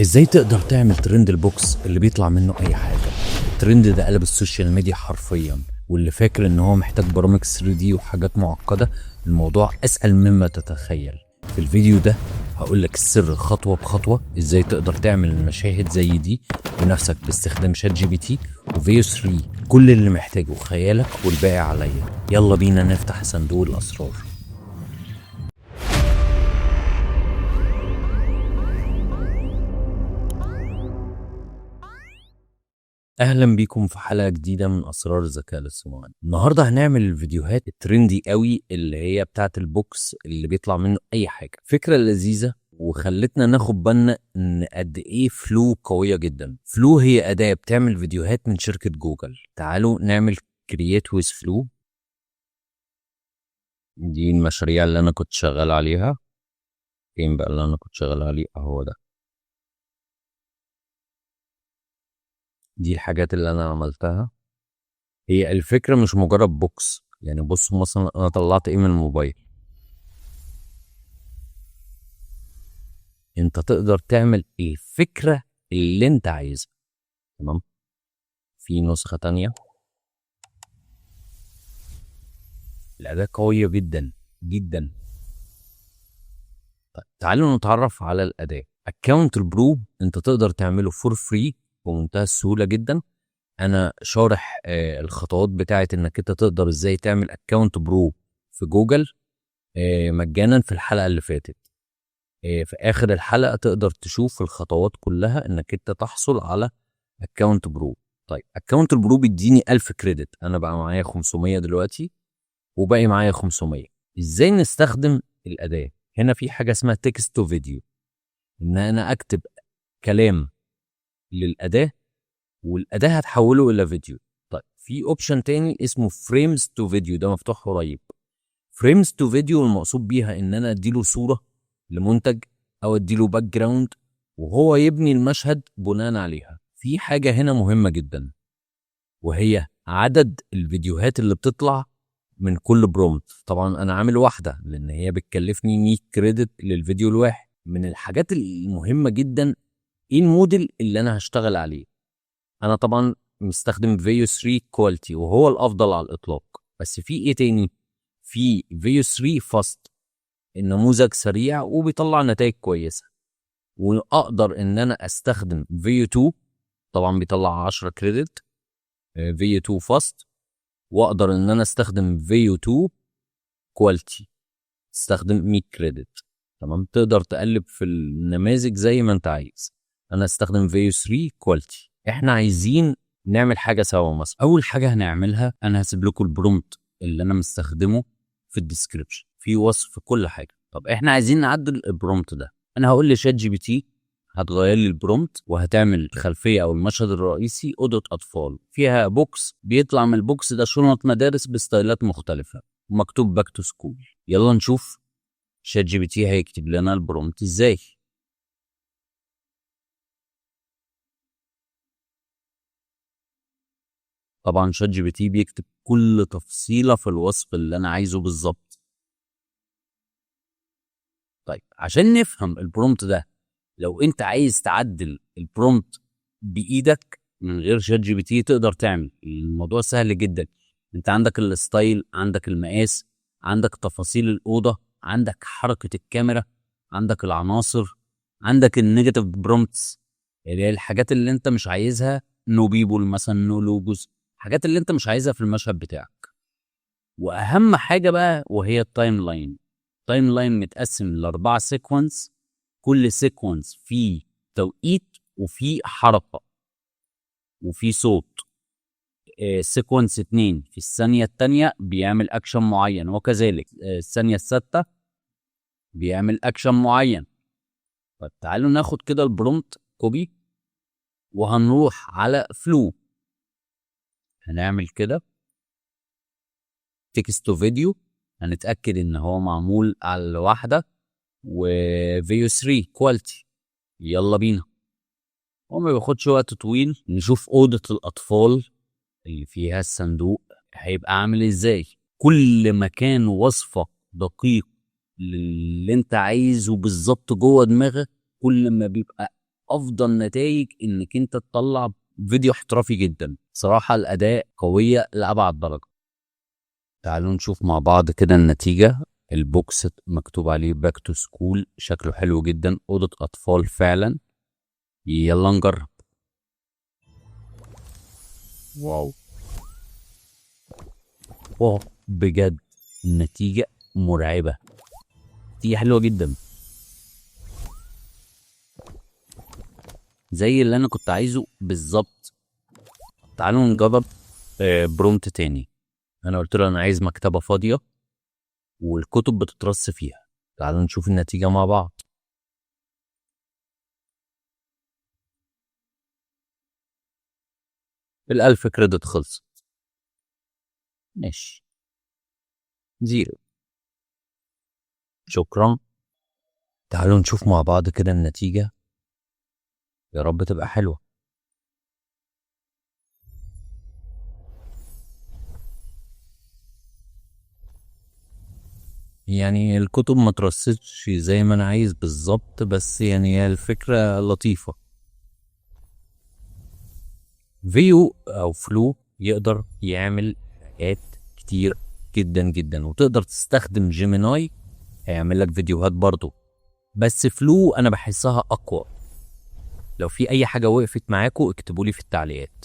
ازاي تقدر تعمل ترند البوكس اللي بيطلع منه اي حاجة؟ الترند ده قلب السوشيال ميديا حرفيا، واللي فاكر ان هو محتاج برامج 3D وحاجات معقدة، الموضوع اسهل مما تتخيل. في الفيديو ده هقولك السر خطوة بخطوة ازاي تقدر تعمل المشاهد زي دي بنفسك باستخدام شات جي بي تي وفيو 3. كل اللي محتاجه خيالك والباقي عليا. يلا بينا نفتح صندوق الاسرار. اهلا بيكم في حلقه جديده من اسرار الذكاء الاصطناعي. النهارده هنعمل الفيديوهات الترندي قوي اللي هي بتاعه البوكس اللي بيطلع منه اي حاجه. فكره لذيذه وخلتنا ناخد بالنا ان قد ايه فلو قويه جدا. فلو هي اداه بتعمل فيديوهات من شركه جوجل. تعالوا نعمل كرييت ويز فلو. دي المشاريع اللي انا كنت شغال عليها. فين بقى اللي انا كنت شغال عليه؟ اهو ده. دي الحاجات اللي انا عملتها. هي الفكرة مش مجرد بوكس، يعني بص مثلا انا طلعت ايه من الموبايل. انت تقدر تعمل الفكرة اللي انت عايزها. تمام. في نسخة تانية. الأداة قوية جدا جدا. طيب تعالوا نتعرف على الأداة. اكونت البرو انت تقدر تعمله فور فري بمنتهى السهولة جدا. انا شارح الخطوات بتاعت انك انت تقدر ازاي تعمل اكونت برو في جوجل مجانا في الحلقة اللي فاتت. في اخر الحلقه تقدر تشوف الخطوات كلها انك انت تحصل على اكونت برو. طيب اكونت البرو بيديني 1000 كريدت، انا بقى معايا 500 دلوقتي وباقي معايا 500. ازاي نستخدم الاداه؟ هنا في حاجه اسمها تكست تو فيديو، ان انا اكتب كلام للاداه والاداه هتحوله الى فيديو. طيب في اوبشن تاني اسمه فريمز تو فيديو، ده مفتوح قريب. فريمز تو فيديو المقصود بيها ان انا اديله صوره لمنتج او اديله باك جراوند وهو يبني المشهد بناء عليها. في حاجه هنا مهمه جدا وهي عدد الفيديوهات اللي بتطلع من كل برومت. طبعا انا عامل واحده لان هي بتكلفني 100 كريدت للفيديو الواحد. من الحاجات المهمه جدا ايه الموديل اللي انا هشتغل عليه. انا طبعا مستخدم فيو 3 كواليتي وهو الافضل على الاطلاق. بس في ايه تاني؟ في فيو 3 فاست، النموذج سريع وبيطلع نتائج كويسه. واقدر ان انا استخدم فيو 2، طبعا بيطلع 10 كريدت فيو 2 فاست. واقدر ان انا استخدم فيو 2 كواليتي، استخدم 100 كريدت. تمام. تقدر تقلب في النماذج زي ما انت عايز. انا استخدم فيو 3 كواليتي. احنا عايزين نعمل حاجه سوا. مثلا اول حاجه هنعملها انا هسيب لكم البرومت اللي انا مستخدمه في الديسكريبشن، في وصف كل حاجه. طب احنا عايزين نعدل البرومت ده. انا هقول لشات جي بي تي هتغير لي البرومت وهتعمل الخلفيه او المشهد الرئيسي اوضه اطفال فيها بوكس، بيطلع من البوكس ده شنط مدارس بستايلات مختلفه ومكتوب باك تو سكول. يلا نشوف شات جي بي تي هيكتب لنا البرومت ازاي. طبعا شات جي بي تي بيكتب كل تفصيله في الوصف اللي انا عايزه بالظبط. طيب عشان نفهم البرومت ده، لو انت عايز تعدل البرومت بايدك من غير شات جي بي تي تقدر تعمل الموضوع سهل جدا. انت عندك الستايل، عندك المقاس، عندك تفاصيل الاوضه، عندك حركه الكاميرا، عندك العناصر، عندك النيجاتيف برومتس اللي هي الحاجات اللي انت مش عايزها. نو بيبول مثلا، نو لوجوز، الحاجات اللي انت مش عايزها في المشهد بتاعك. واهم حاجه بقى وهي التايم لاين. التايم لاين متقسم لاربعه سيكونس، كل سيكونس فيه توقيت وفيه حركه وفيه صوت. سيكونس 2 في الثانيه الثانيه بيعمل اكشن معين، وكذلك الثانيه السادسه بيعمل اكشن معين. طيب تعالوا ناخد كده البرومت كوبي وهنروح على فلو. هنعمل كده تكست تو فيديو، هنتاكد ان هو معمول على واحده وفيو 3 كواليتي. يلا بينا. هو ما بياخدش وقت طويل. نشوف اوضه الاطفال اللي فيها الصندوق هيبقى عامل ازاي. كل ما كان وصفك دقيق للي انت عايزه بالظبط جوه دماغك كل ما بيبقى افضل نتائج انك انت تطلع فيديو احترافي جدا. صراحة الاداء قوية لابعد درجة. تعالوا نشوف مع بعض كده النتيجة. البوكس مكتوب عليه باك تو سكول، شكله حلو جدا، اوضة اطفال فعلا. يلا نجرب. واو واو، بجد النتيجة مرعبة، نتيجة حلوة جدا زي اللي انا كنت عايزه بالظبط. تعالوا نجرب برومت تاني. انا قلت له انا عايز مكتبة فاضية والكتب بتترص فيها. تعالوا نشوف النتيجة مع بعض. ال1000 كريدت خلص. ماشي، زيرو، شكرا. تعالوا نشوف مع بعض كده النتيجة، يا رب تبقى حلوة. يعني الكتب ما ترصتش زي ما انا عايز بالظبط، بس يعني هي الفكرة لطيفة. فيو او فلو يقدر يعمل حاجات كتير جدا جدا، وتقدر تستخدم جيميناي هيعمل لك فيديوهات برضو، بس فلو انا بحسها اقوى. لو في اي حاجة وقفت معاكم اكتبوا لي في التعليقات.